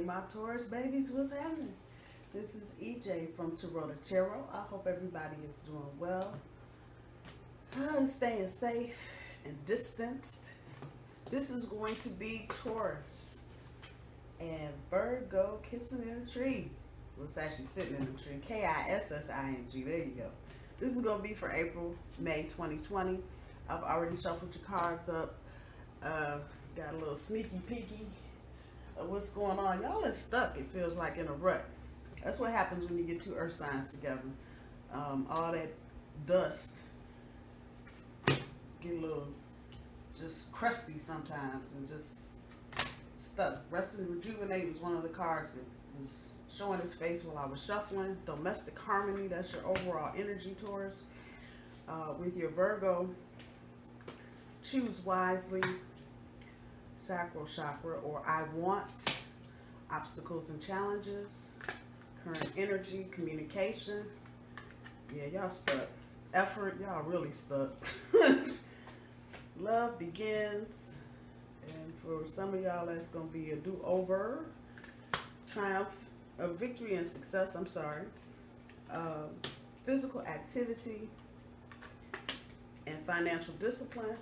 my Taurus babies, what's happening? This is EJ from Taurota Tarot. I hope everybody is doing well, staying safe and distanced. This is going to be Taurus and Virgo kissing in a tree. Well, it's actually sitting in a tree. Kissing. There you go. This is going to be for April, May 2020. I've already shuffled your cards up. Got a little sneaky peeky of what's going on. Y'all are stuck, it feels like, in a rut. That's what happens when you get two earth signs together. All that dust get a little just crusty sometimes and just stuck. Rest and Rejuvenate was one of the cards that was showing its face while I was shuffling. Domestic harmony, that's your overall energy, Taurus. With your Virgo, choose wisely. Sacral chakra, or I want, obstacles and challenges, current energy, communication. Yeah, y'all stuck. Effort, y'all really stuck. Love begins, and for some of y'all that's gonna be a do-over. Triumph, victory and success, I'm sorry. Physical activity and financial discipline.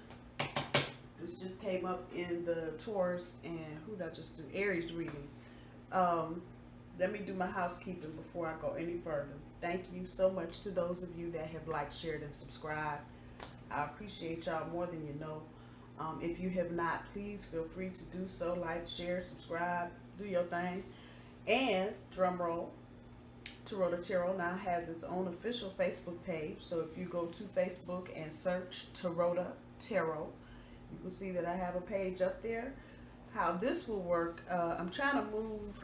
This just came up in the Taurus and who did I just do? Aries reading. Let me do my housekeeping before I go any further. Thank you so much to those of you that have liked, shared, and subscribed. I appreciate y'all more than you know. If you have not, please feel free to do so. Like, share, subscribe, do your thing. And drum roll, Taurota Tarot now has its own official Facebook page. So if you go to Facebook and search Taurota Tarot, you will see that I have a page up there. How this will work, I'm trying to move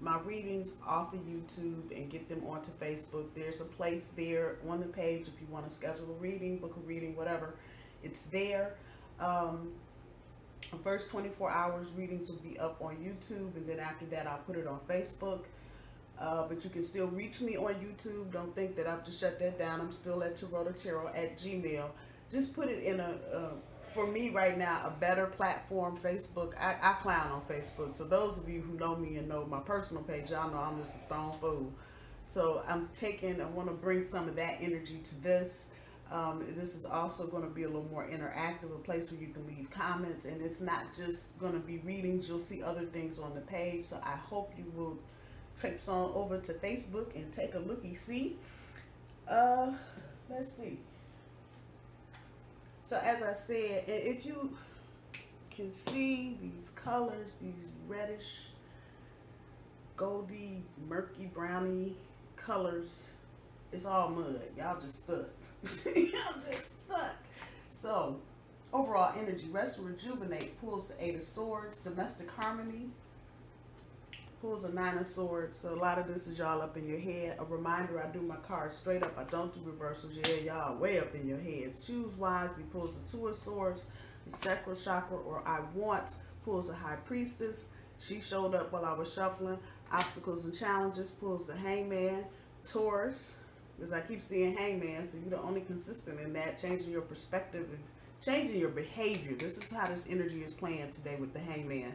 my readings off of YouTube and get them onto Facebook. There's a place there on the page if you want to schedule a reading, book a reading, whatever. It's there. The first 24 hours readings will be up on YouTube, and then after that I'll put it on Facebook. But you can still reach me on YouTube. Don't think that I've just shut that down. I'm still at tarotatarot@gmail. Just put it in for me right now, a better platform, Facebook. I clown on Facebook. So those of you who know me and know my personal page, y'all know I'm just a stone fool. So I want to bring some of that energy to this. This is also going to be a little more interactive, a place where you can leave comments. And it's not just going to be readings. You'll see other things on the page. So I hope you will traipse on over to Facebook and take a looky-see. Let's see. So as I said, if you can see these colors, these reddish, goldy, murky, browny colors, it's all mud. Y'all just stuck. Y'all just stuck. So overall energy, rest and rejuvenate, pulls the 8 of swords. Domestic harmony pulls a 9 of swords. So a lot of this is y'all up in your head. A reminder, I do my cards straight up. I don't do reversals. Yeah, y'all way up in your heads. Choose wisely pulls the 2 of swords. The sacral chakra, or I want, pulls the high priestess. She showed up while I was shuffling. Obstacles and challenges pulls the hangman. Taurus, because I keep seeing hangman, so you're the only consistent in that. Changing your perspective and changing your behavior. This is how this energy is playing today with the hangman.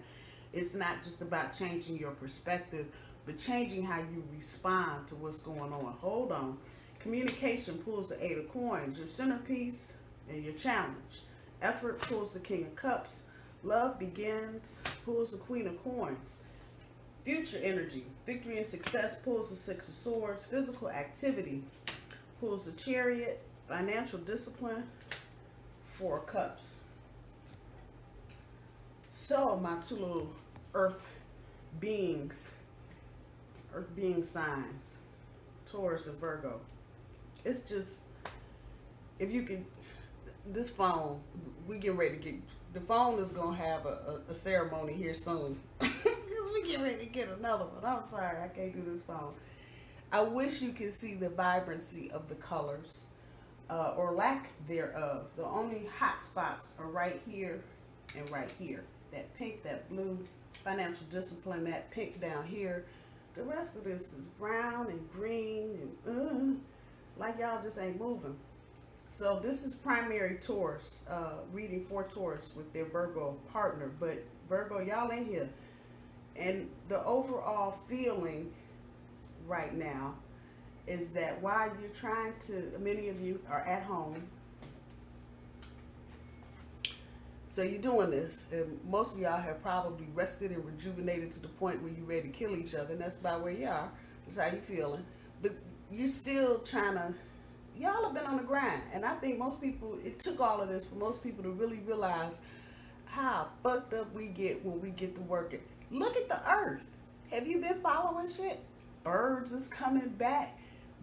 It's not just about changing your perspective, but changing how you respond to what's going on. Hold on. Communication pulls the 8 of coins, your centerpiece and your challenge. Effort pulls the King of Cups. Love begins pulls the Queen of Coins. Future energy, victory and success pulls the 6 of Swords. Physical activity pulls the Chariot. Financial discipline, 4 of Cups. So my two little earth being signs, Taurus and Virgo. It's just, if you could, this phone, we getting ready to get, the phone is going to have a ceremony here soon. Because we getting ready to get another one. I'm sorry, I can't do this phone. I wish you could see the vibrancy of the colors, or lack thereof. The only hot spots are right here and right here. That pink, that blue, financial discipline, that pink down here. The rest of this is brown and green and like y'all just ain't moving. So this is primary Taurus, reading for Taurus with their Virgo partner. But Virgo, y'all ain't here. And the overall feeling right now is that while you're trying to, many of you are at home, so you're doing this, and most of y'all have probably rested and rejuvenated to the point where you're ready to kill each other, and that's about where you are. That's how you're feeling. But you're still trying to, y'all have been on the grind. And I think most people, it took all of this for most people to really realize how fucked up we get when we get to working. Look at the earth. Have you been following shit? Birds is coming back.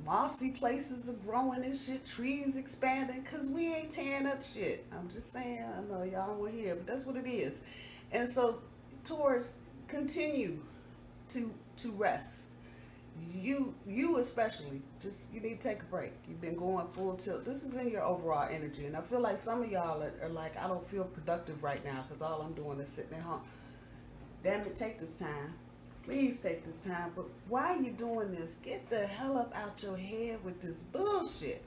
Mossy places are growing and shit. Trees expanding because we ain't tearing up shit. I'm just saying. I know y'all don't want to hear, but that's what it is. And so, Taurus, continue to rest. You especially, just you need to take a break. You've been going full tilt. This is in your overall energy, and I feel like some of y'all are like, I don't feel productive right now because all I'm doing is sitting at home. Damn it, take this time. Please take this time. But why are you doing this? Get the hell up out your head with this bullshit.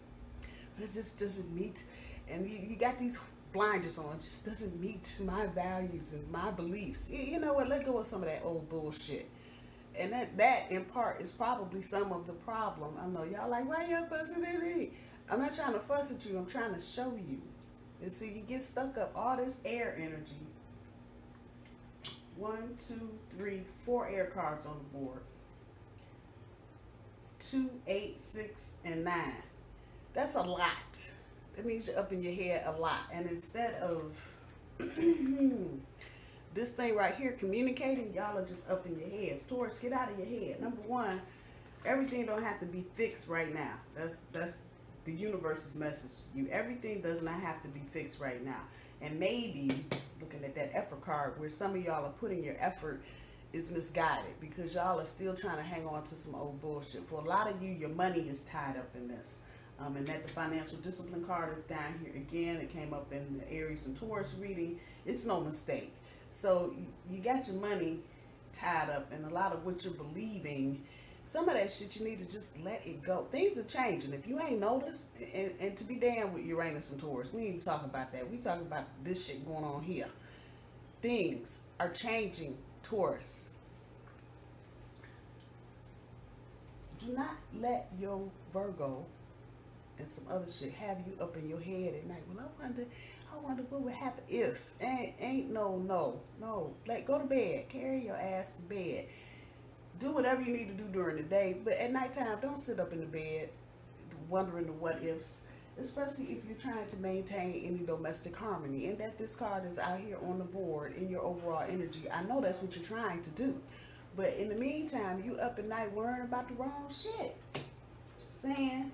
It just doesn't meet, and you got these blinders on. It just doesn't meet my values and my beliefs. You know what? Let go of some of that old bullshit. And that in part is probably some of the problem. I know y'all like, why y'all fussing at me? I'm not trying to fuss at you. I'm trying to show you. And see, you get stuck up all this air energy. 1, 2, 3, 4 air cards on the board. 2, 8, 6, and 9. That's a lot. That means you're up in your head a lot. And instead of this thing right here communicating, y'all are just up in your heads. Taurus, get out of your head. Number one, everything don't have to be fixed right now. That's the universe's message to you. Everything does not have to be fixed right now. And maybe looking at that effort card, where some of y'all are putting your effort is misguided because y'all are still trying to hang on to some old bullshit. For a lot of you, your money is tied up in this. And that the financial discipline card is down here again. It came up in the Aries and Taurus reading. It's no mistake. So you got your money tied up, and a lot of what you're believing, some of that shit you need to just let it go. Things are changing. If you ain't noticed, and to be damn with Uranus and Taurus, we ain't even talking about that. We talking about this shit going on here. Things are changing, Taurus. Do not let your Virgo and some other shit have you up in your head at night. Well, I wonder what would happen if. Ain't no. Like, go to bed. Carry your ass to bed. Do whatever you need to do during the day. But at nighttime, don't sit up in the bed wondering the what ifs. Especially if you're trying to maintain any domestic harmony. And that this card is out here on the board in your overall energy. I know that's what you're trying to do. But in the meantime, you up at night worrying about the wrong shit. Just saying.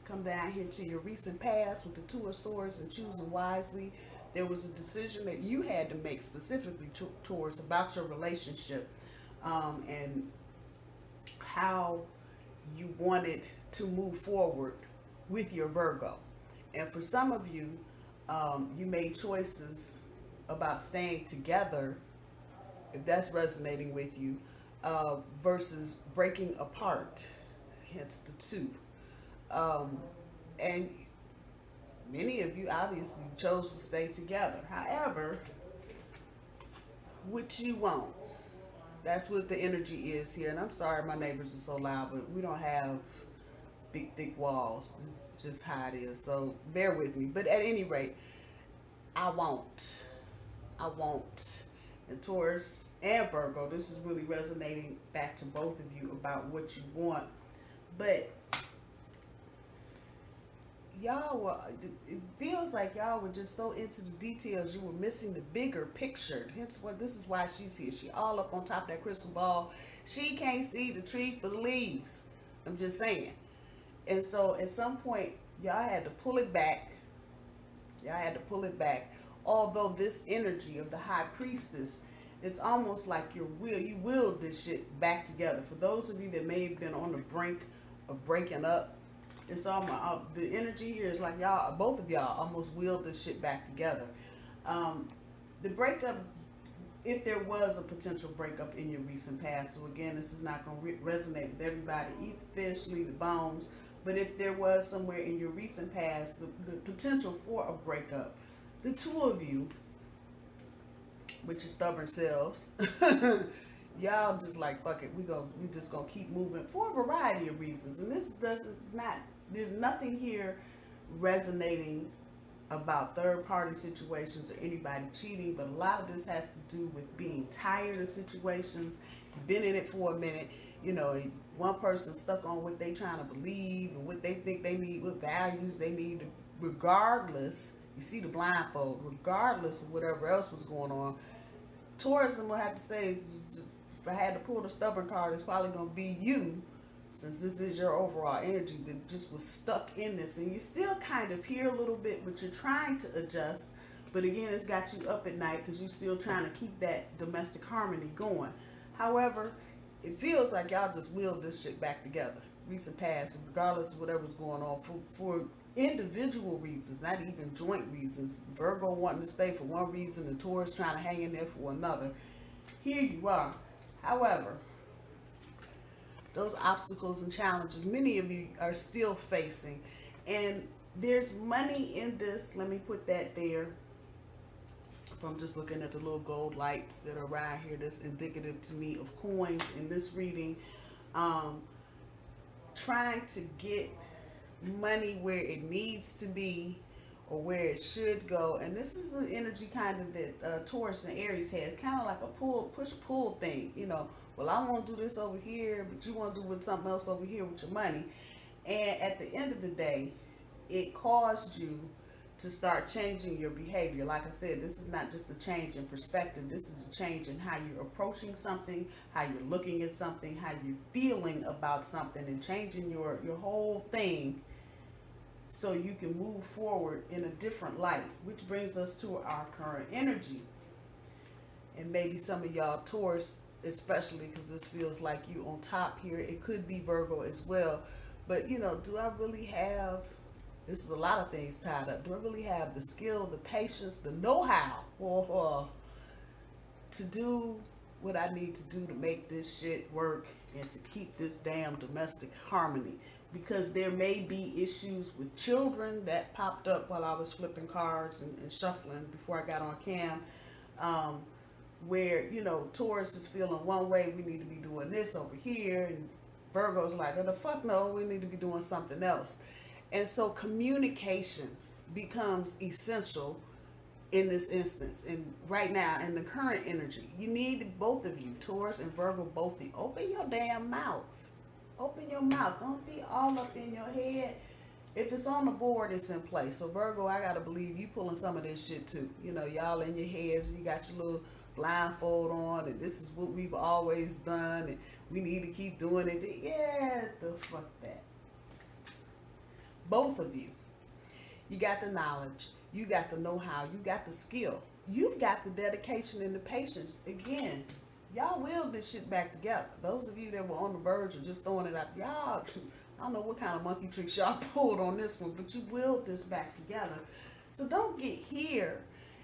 Come down here to your recent past with the Two of Swords and choosing wisely. There was a decision that you had to make specifically towards about your relationship and how you wanted to move forward with your Virgo. And for some of you, you made choices about staying together, if that's resonating with you, versus breaking apart, hence the 2. And many of you obviously chose to stay together. However, what you want, that's what the energy is here. And I'm sorry my neighbors are so loud, but we don't have big, thick walls. It's just how it is. So bear with me. But at any rate, I won't. And Taurus and Virgo, this is really resonating back to both of you about what you want. But y'all were, it feels like y'all were just so into the details, you were missing the bigger picture. Hence what, this is why she's here. She all up on top of that crystal ball. She can't see the tree for the leaves. I'm just saying. And so at some point, y'all had to pull it back. Although this energy of the High Priestess, it's almost like you willed this shit back together. For those of you that may have been on the brink of breaking up, it's almost the energy here is like y'all, both of y'all, almost willed this shit back together. The breakup, if there was a potential breakup in your recent past, so again, this is not going to resonate with everybody. Eat the fish, leave the bones. But if there was somewhere in your recent past the potential for a breakup, the 2 of you, with your stubborn selves, Y'all just like, fuck it, we just gonna keep moving for a variety of reasons. And this there's nothing here resonating about third party situations or anybody cheating, but a lot of this has to do with being tired of situations. You've been in it for a minute, you know, one person stuck on what they trying to believe and what they think they need, what values they need, regardless. You see the blindfold, regardless of whatever else was going on. Taurus, I'm gonna have to say, if I had to pull the stubborn card, it's probably gonna be you, since this is your overall energy that just was stuck in this, and you're still kind of here a little bit, but you're trying to adjust. But again, it's got you up at night because you're still trying to keep that domestic harmony going. However, it feels like y'all just willed this shit back together, recent past, regardless of whatever's going on, for individual reasons, not even joint reasons. Virgo wanting to stay for one reason and Taurus trying to hang in there for another. Here you are. However, those obstacles and challenges, many of you are still facing. And there's money in this. Let me put that there. If I'm just looking at the little gold lights that are around here, that's indicative to me of coins in this reading. Trying to get money where it needs to be or where it should go. And this is the energy kind of that Taurus and Aries has, kind of like a push-pull thing. You know, well, I want to do this over here, but you want to do something else over here with your money. And at the end of the day, it caused you to start changing your behavior. Like I said, this is not just a change in perspective. This is a change in how you're approaching something, how you're looking at something, how you're feeling about something, and changing your whole thing so you can move forward in a different light, which brings us to our current energy. And maybe some of y'all Taurus, especially because this feels like you on top here. It could be Virgo as well. But, you know, do I really have, this is a lot of things tied up. Do I really have the skill, the patience, the know-how to do what I need to do to make this shit work and to keep this damn domestic harmony? Because there may be issues with children that popped up while I was flipping cards and shuffling before I got on cam, where, you know, Taurus is feeling one way, we need to be doing this over here, and Virgo's like, oh, the fuck no, we need to be doing something else. And so communication becomes essential in this instance. And right now, in the current energy, you need both of you, Taurus and Virgo, both of you, open your damn mouth. Open your mouth. Don't be all up in your head. If it's on the board, it's in place. So Virgo, I gotta believe you pulling some of this shit too. You know, y'all in your heads, you got your little blindfold on, and this is what we've always done, and we need to keep doing it. Yeah, the fuck that. Both of you. You got the knowledge. You got the know-how. You got the skill. You've got the dedication and the patience. Again, y'all willed this shit back together. Those of you that were on the verge of just throwing it out, y'all, I don't know what kind of monkey tricks y'all pulled on this one, but you willed this back together. So don't get here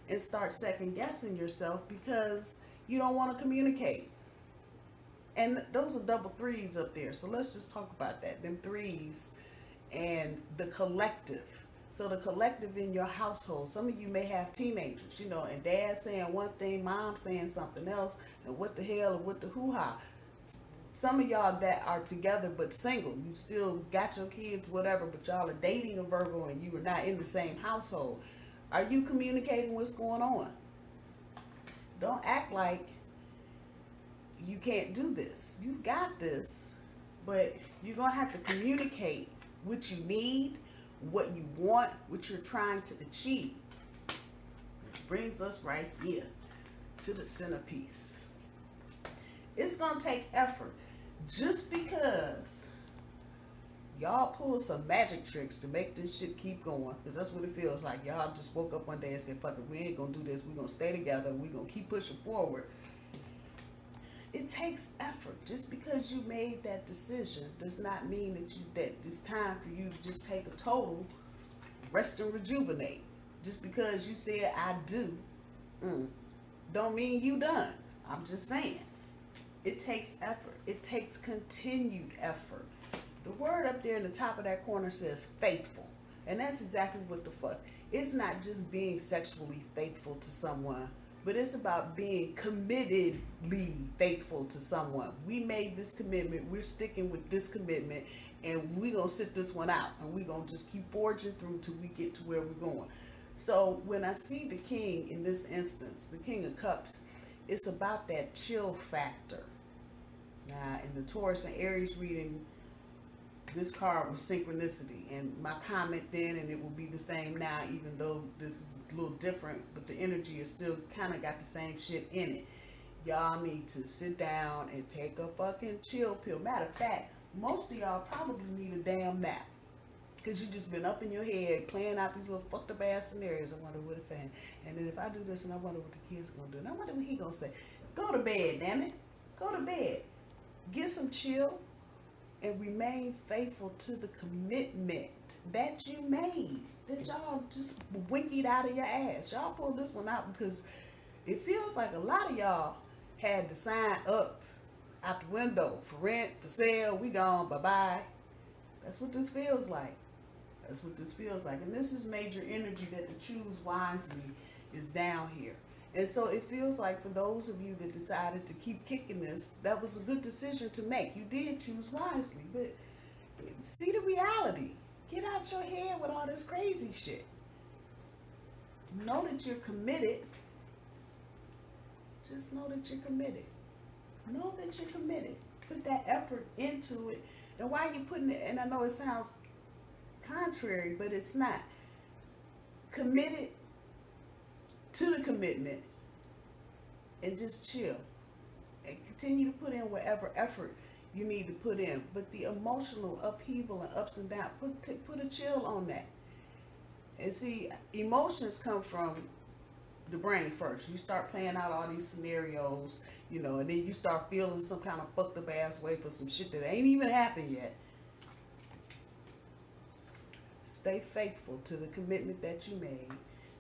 and start second guessing yourself because you don't want to communicate. And those are double threes up there. So let's just talk about that. Them threes and the collective. So the collective in your household, some of you may have teenagers, you know, and dad saying one thing, mom saying something else, and what the hell, and what the hoo-ha. Some of y'all that are together but single, you still got your kids, whatever, but y'all are dating a Virgo and you are not in the same household. Are you communicating what's going on? Don't act like you can't do this. You got this, but you're going to have to communicate what you need, what you want, what you're trying to achieve. Which brings us right here to the centerpiece. It's going to take effort. Just because y'all pull some magic tricks to make this shit keep going, because that's what it feels like. Y'all just woke up one day and said, fuck it, we ain't going to do this. We're going to stay together. We're going to keep pushing forward. It takes effort. Just because you made that decision does not mean that it's time for you to just take a total rest and rejuvenate. Just because you said I do, don't mean you done. I'm just saying. It takes effort. It takes continued effort. The word up there in the top of that corner says faithful. And that's exactly what the fuck. It's not just being sexually faithful to someone, but it's about being committedly faithful to someone. We made this commitment, we're sticking with this commitment, and we're going to sit this one out, and we're going to just keep forging through till we get to where we're going. So when I see the king in this instance, the King of Cups, it's about that chill factor. Now, in the Taurus and Aries reading, this card was synchronicity, and my comment then, and it will be the same now, even though this is a little different, but the energy is still kind of got the same shit in it. Y'all need to sit down and take a fucking chill pill. Matter of fact, most of y'all probably need a damn nap, because you just been up in your head playing out these little fucked up ass scenarios. I wonder what if I, and then if I do this, and I wonder what the kids are gonna do, and I wonder what he gonna say. Go to bed, damn it. Go to bed. Get some chill and remain faithful to the commitment that you made, that y'all just winkied out of your ass. Y'all pulled this one out because it feels like a lot of y'all had to sign up out the window for rent, for sale, we gone, bye-bye. That's what this feels like. That's what this feels like. And this is major energy that the choose wisely is down here. And so it feels like for those of you that decided to keep kicking this, that was a good decision to make. You did choose wisely, but see the reality. Get out your head with all this crazy shit. Know that you're committed. Just know that you're committed. Know that you're committed. Put that effort into it. And why are you putting it, and I know it sounds contrary, but it's not. Committed to the commitment, and just chill and continue to put in whatever effort you need to put in. But the emotional upheaval and ups and downs, put a chill on that. And see, emotions come from the brain first. You start playing out all these scenarios, you know, and then you start feeling some kind of fucked up ass way for some shit that ain't even happened yet. Stay faithful to the commitment that you made.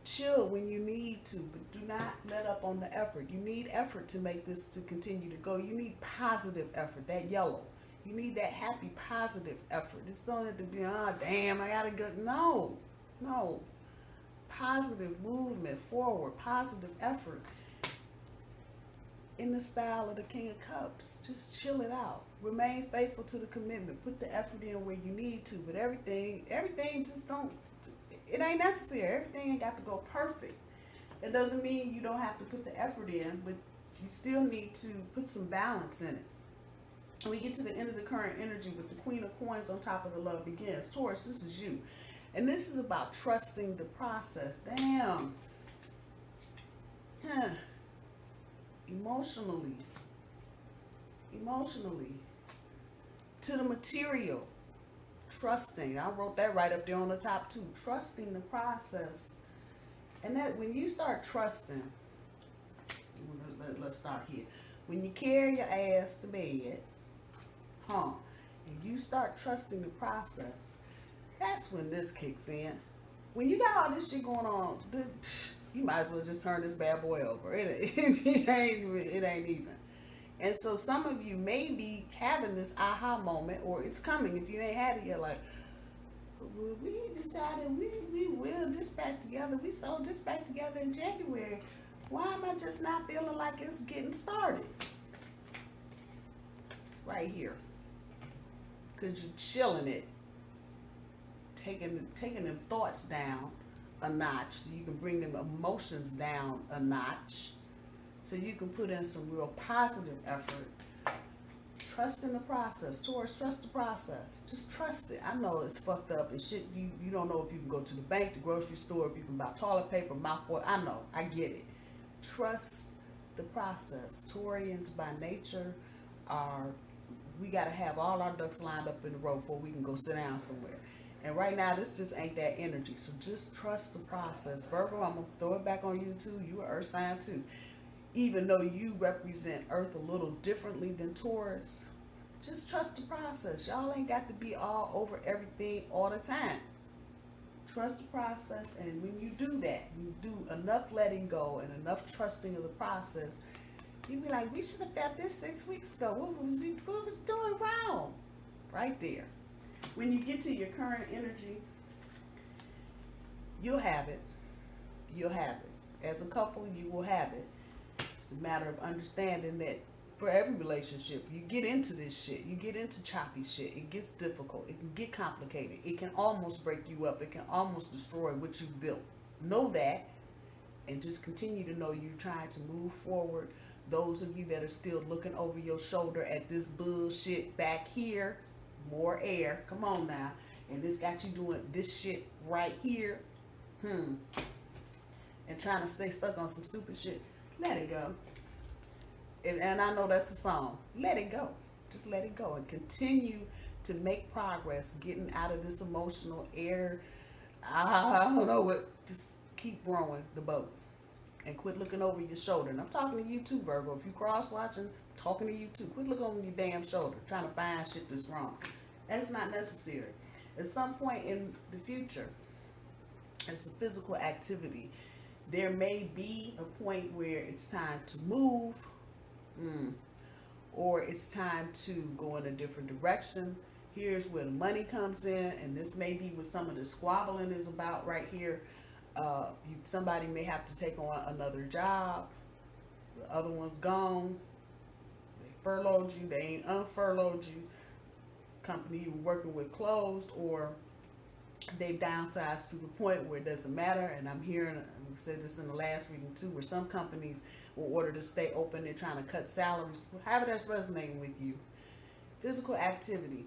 Chill when you need to, but do not let up on the effort. You need effort to make this to continue to go. You need positive effort, that yellow. You need that happy, positive effort. It's don't have to be, oh, damn, I gotta go. No. Positive movement forward, positive effort. In the style of the King of Cups, just chill it out. Remain faithful to the commitment. Put the effort in where you need to, but everything just don't, it ain't necessary. Everything ain't got to go perfect. It doesn't mean you don't have to put the effort in, but you still need to put some balance in it. When we get to the end of the current energy with the Queen of Coins on top of the Love Begins. Taurus, this is you. And this is about trusting the process. Damn. Emotionally. To the material. Trusting. I wrote that right up there on the top too. Trusting the process. And that when you start trusting, let's start here. When you carry your ass to bed, and you start trusting the process, that's when this kicks in. When you got all this shit going on, you might as well just turn this bad boy over. It ain't even. And so some of you may be having this aha moment, or it's coming if you ain't had it yet, like, well, we decided we will this back together. We sold this back together in January. Why am I just not feeling like it's getting started? Right here. Because you're chilling it. Taking them thoughts down a notch so you can bring them emotions down a notch. So you can put in some real positive effort. Trust in the process. Taurus, trust the process. Just trust it. I know it's fucked up and shit. You don't know if you can go to the bank, the grocery store, if you can buy toilet paper, mouthwash. I know. I get it. Trust the process. Taurians by nature we got to have all our ducks lined up in a row before we can go sit down somewhere. And right now, this just ain't that energy. So just trust the process. Virgo, I'm going to throw it back on you too. You are Earth sign too. Even though you represent Earth a little differently than Taurus, just trust the process. Y'all ain't got to be all over everything all the time. Trust the process, and when you do that, you do enough letting go and enough trusting of the process, you be like, we should have felt this 6 weeks ago. What was doing wrong? Right there. When you get to your current energy, you'll have it. You'll have it. As a couple, you will have it. It's a matter of understanding that for every relationship, you get into this shit, you get into choppy shit, it gets difficult, it can get complicated, it can almost break you up, it can almost destroy what you built. Know that, and just continue to know you're trying to move forward. Those of you that are still looking over your shoulder at this bullshit back here, more air, come on now, and this got you doing this shit right here, and trying to stay stuck on some stupid shit, let it go. And I know that's a song. Let it go. Just let it go and continue to make progress, getting out of this emotional air. I don't know what. Just keep rowing the boat and quit looking over your shoulder. And I'm talking to you too, Virgo. If you cross watching, I'm talking to you too. Quit looking over your damn shoulder, trying to find shit that's wrong. That's not necessary. At some point in the future, it's a physical activity. There may be a point where it's time to move. Or it's time to go in a different direction. Here's where the money comes in, and this may be what some of the squabbling is about right here. Somebody may have to take on another job. The other one's gone. They furloughed you. They ain't unfurloughed you. Company you were working with closed, or they've downsized to the point where it doesn't matter. And I'm hearing, we said this in the last reading too, where some companies will order to stay open. They're trying to cut salaries. However that's resonating with you. Physical activity.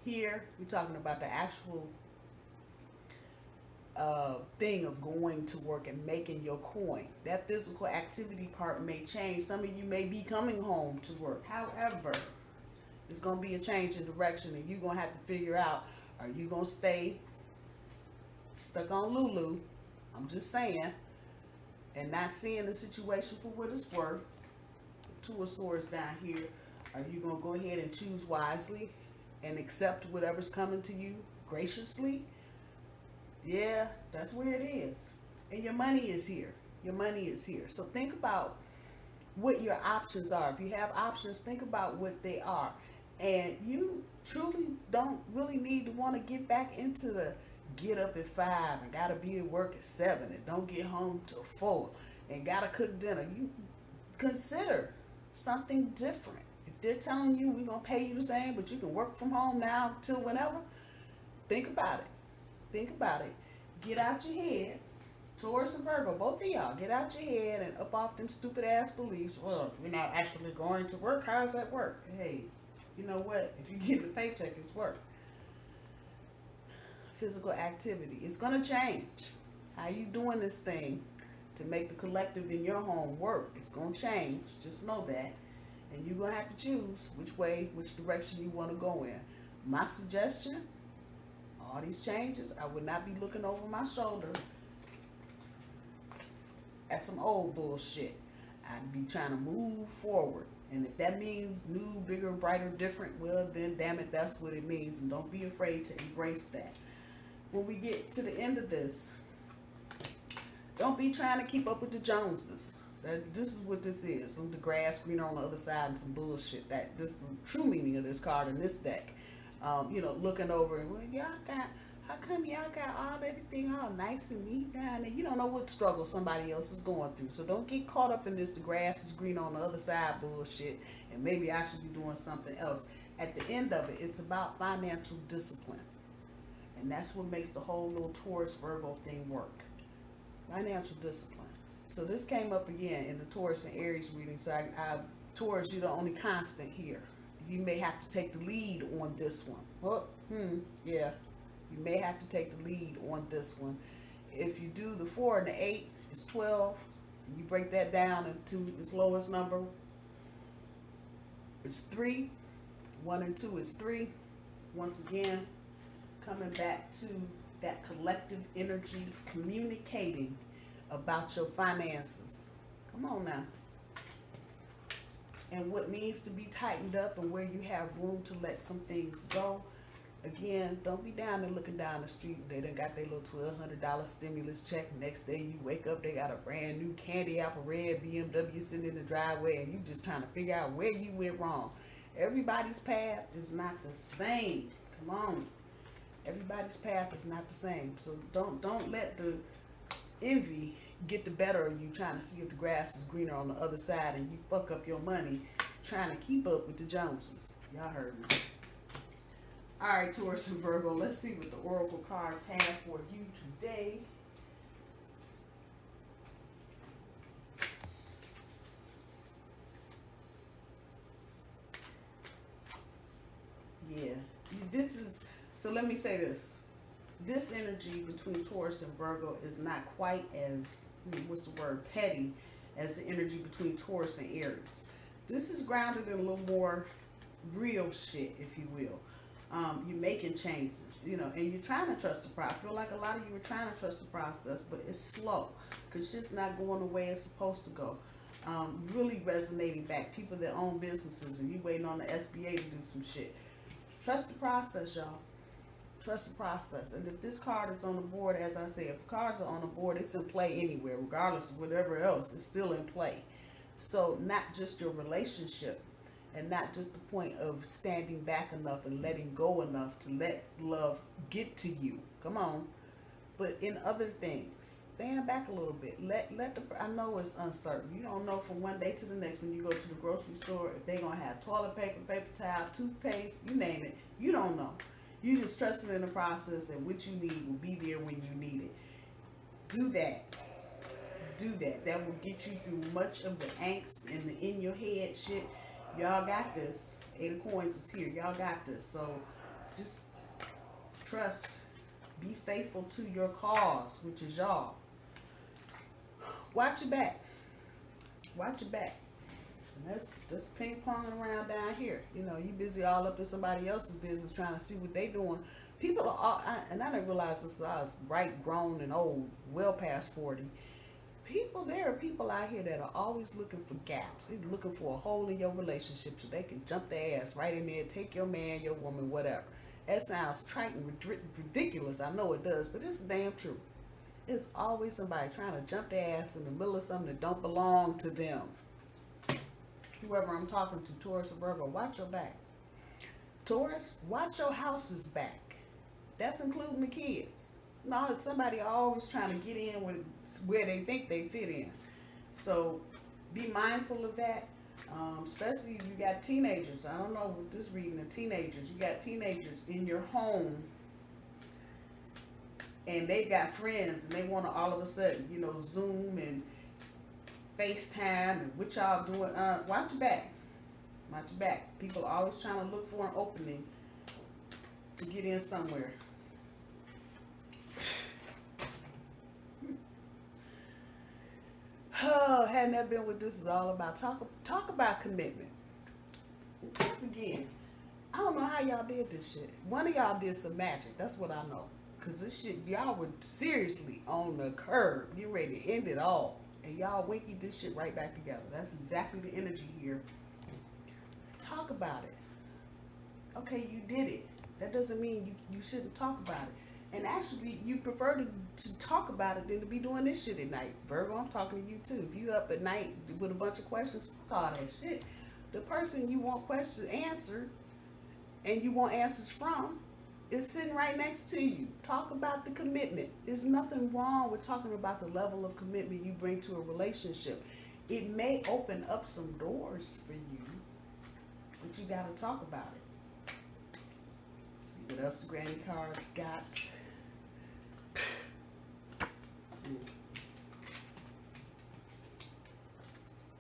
Here, we're talking about the actual thing of going to work and making your coin. That physical activity part may change. Some of you may be coming home to work. However, it's going to be a change in direction, and you're going to have to figure out, are you going to stay stuck on Lulu? I'm just saying. And not seeing the situation for what it's worth. Two of Swords down here. Are you going to go ahead and choose wisely and accept whatever's coming to you graciously? Yeah, that's where it is. And your money is here. Your money is here. So think about what your options are. If you have options, think about what they are. And you truly don't really need to want to get back into the get up at 5 and gotta be at work at 7 and don't get home till 4 and gotta cook dinner. You consider something different. If they're telling you we're gonna pay you the same, but you can work from home now till whenever, think about it. Think about it. Get out your head. Taurus and Virgo, both of y'all, get out your head and up off them stupid ass beliefs. Well, you're not actually going to work. How does that work? Hey, you know what? If you get the paycheck, it's work. Physical activity. It's going to change. How you doing this thing to make the collective in your home work? It's going to change. Just know that. And you're going to have to choose which direction you want to go in. My suggestion, all these changes, I would not be looking over my shoulder at some old bullshit. I'd be trying to move forward. And if that means new, bigger, brighter, different, well, then damn it, that's what it means. And don't be afraid to embrace that. When we get to the end of this, don't be trying to keep up with the Joneses. This is what this is. Some the grass green on the other side and some bullshit. This is the true meaning of this card in this deck. Looking over and, well, how come y'all got everything all nice and neat down there? You don't know what struggle somebody else is going through. So don't get caught up in this, the grass is green on the other side bullshit, and maybe I should be doing something else. At the end of it, it's about financial discipline. And that's what makes the whole little Taurus Virgo thing work. Financial discipline. So this came up again in the Taurus and Aries reading. So Taurus, you're the only constant here. You may have to take the lead on this one. Yeah. You may have to take the lead on this one. If you do the 4 and the 8, it's 12. And you break that down into its lowest number, it's 3. 1 and 2 is 3. Once again, coming back to that collective energy, communicating about your finances. Come on now. And what needs to be tightened up and where you have room to let some things go. Again, don't be down there looking down the street. They done got their little $1,200 stimulus check. Next day you wake up, they got a brand new candy apple red BMW sitting in the driveway, and you just trying to figure out where you went wrong. Everybody's path is not the same. Come on. Everybody's path is not the same. So don't let the envy get the better of you, trying to see if the grass is greener on the other side, and you fuck up your money trying to keep up with the Joneses. Y'all heard me. All right, Taurus and Virgo, let's see what the Oracle cards have for you today. Yeah, this is, so let me say this. This energy between Taurus and Virgo is not quite as, what's the word, petty as the energy between Taurus and Aries. This is grounded in a little more real shit, if you will. You're making changes, you know, and you're trying to trust the process. I feel like a lot of you are trying to trust the process, but it's slow because shit's not going the way it's supposed to go. Really resonating back. People that own businesses and you waiting on the SBA to do some shit. Trust the process, y'all. Trust the process. And if this card is on the board, as I said, if the cards are on the board, it's in play anywhere, regardless of whatever else, it's still in play. So not just your relationship and not just the point of standing back enough and letting go enough to let love get to you. Come on. But in other things, stand back a little bit. I know it's uncertain. You don't know from one day to the next when you go to the grocery store if they're going to have toilet paper, paper towel, toothpaste, you name it. You don't know. You just trust it in the process that what you need will be there when you need it. Do that. Do that. That will get you through much of the angst and the in your head shit. Y'all got this. 8 of Coins is here. Y'all got this. So just trust. Be faithful to your cause, which is y'all. Watch your back. Watch your back. And that's just ping-ponging around down here. You know, you busy all up in somebody else's business trying to see what they doing. People are all, and I didn't realize this, I was right, grown, and old, well past 40. There are people out here that are always looking for gaps. They're looking for a hole in your relationship so they can jump their ass right in there, take your man, your woman, whatever. That sounds trite and ridiculous. I know it does, but it's damn true. It's always somebody trying to jump their ass in the middle of something that don't belong to them. Whoever I'm talking to, Taurus or Virgo, watch your back. Taurus, watch your house's back. That's including the kids. No, it's somebody always trying to get in where they think they fit in. So be mindful of that. Especially if you got teenagers. I don't know with this reading of teenagers. You got teenagers in your home and they got friends and they want to all of a sudden, you know, Zoom and FaceTime and what y'all doing. Watch your back. Watch your back. People are always trying to look for an opening to get in somewhere. Oh, hadn't that been what this is all about? Talk about commitment. Once again, I don't know how y'all did this shit. One of y'all did some magic. That's what I know. Because this shit, y'all were seriously on the curb. Getting ready to end it all. And y'all winky this shit right back together. That's exactly the energy here. Talk about it. Okay, you did it. That doesn't mean you shouldn't talk about it. And actually, you prefer to talk about it than to be doing this shit at night. Virgo, I'm talking to you too. If you up at night with a bunch of questions, fuck all that shit. The person you want questions answered and you want answers from is sitting right next to you. Talk about the commitment. There's nothing wrong with talking about the level of commitment you bring to a relationship. It may open up some doors for you, but you got to talk about it. Let's see what else the granny cards got.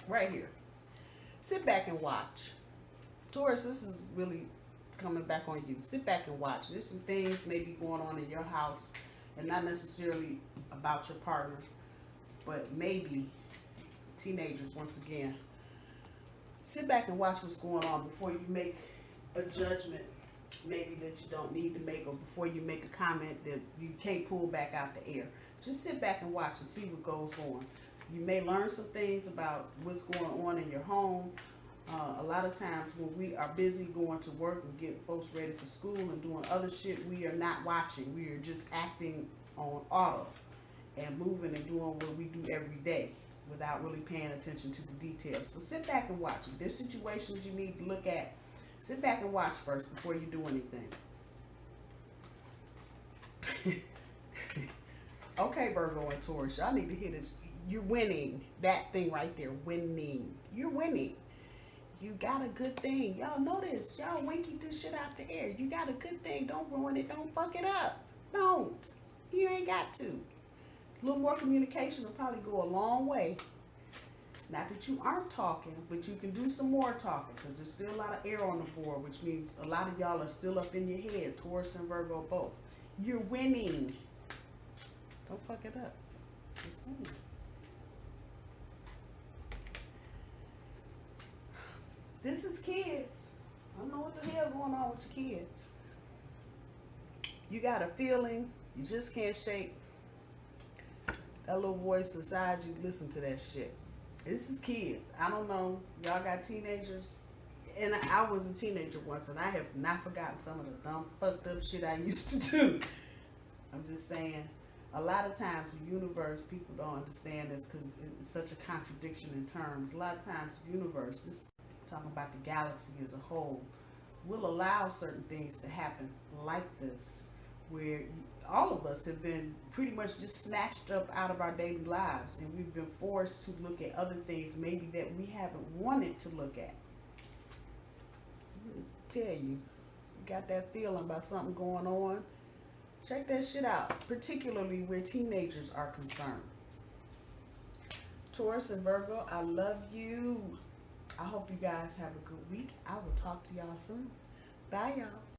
Right here. Sit back and watch. Taurus, this is really coming back on you. Sit back and watch. There's some things maybe going on in your house and not necessarily about your partner, but maybe teenagers once again. Sit back and watch what's going on before you make a judgment maybe that you don't need to make, or before you make a comment that you can't pull back out the air. Just sit back and watch and see what goes on. You may learn some things about what's going on in your home. A lot of times when we are busy going to work and getting folks ready for school and doing other shit, we are not watching. We are just acting on auto and moving and doing what we do every day without really paying attention to the details. So sit back and watch. If there's situations you need to look at, sit back and watch first before you do anything. Okay, Virgo and Taurus, y'all need to hear this. you're winning. That thing right there, winning. You're winning. You got a good thing. Y'all know this. Y'all winky this shit out the air. You got a good thing. Don't ruin it. Don't fuck it up. Don't. You ain't got to. A little more communication will probably go a long way. Not that you aren't talking, but you can do some more talking because there's still a lot of air on the board, which means a lot of y'all are still up in your head, Taurus and Virgo both. You're winning. Don't fuck it up. Just saying. This is kids. I don't know what the hell going on with your kids. You got a feeling you just can't shake. That little voice inside you, listen to that shit. This is kids. I don't know. Y'all got teenagers? And I was a teenager once, and I have not forgotten some of the dumb, fucked up shit I used to do. I'm just saying, a lot of times the universe, people don't understand this because it's such a contradiction in terms. A lot of times the universe, just talking about the galaxy as a whole, will allow certain things to happen like this, where all of us have been pretty much just snatched up out of our daily lives, and we've been forced to look at other things maybe that we haven't wanted to look at. I tell you, you got that feeling about something going on, check that shit out, particularly where teenagers are concerned. Taurus and Virgo, I love you. I hope you guys have a good week. I will talk to y'all soon. Bye, y'all.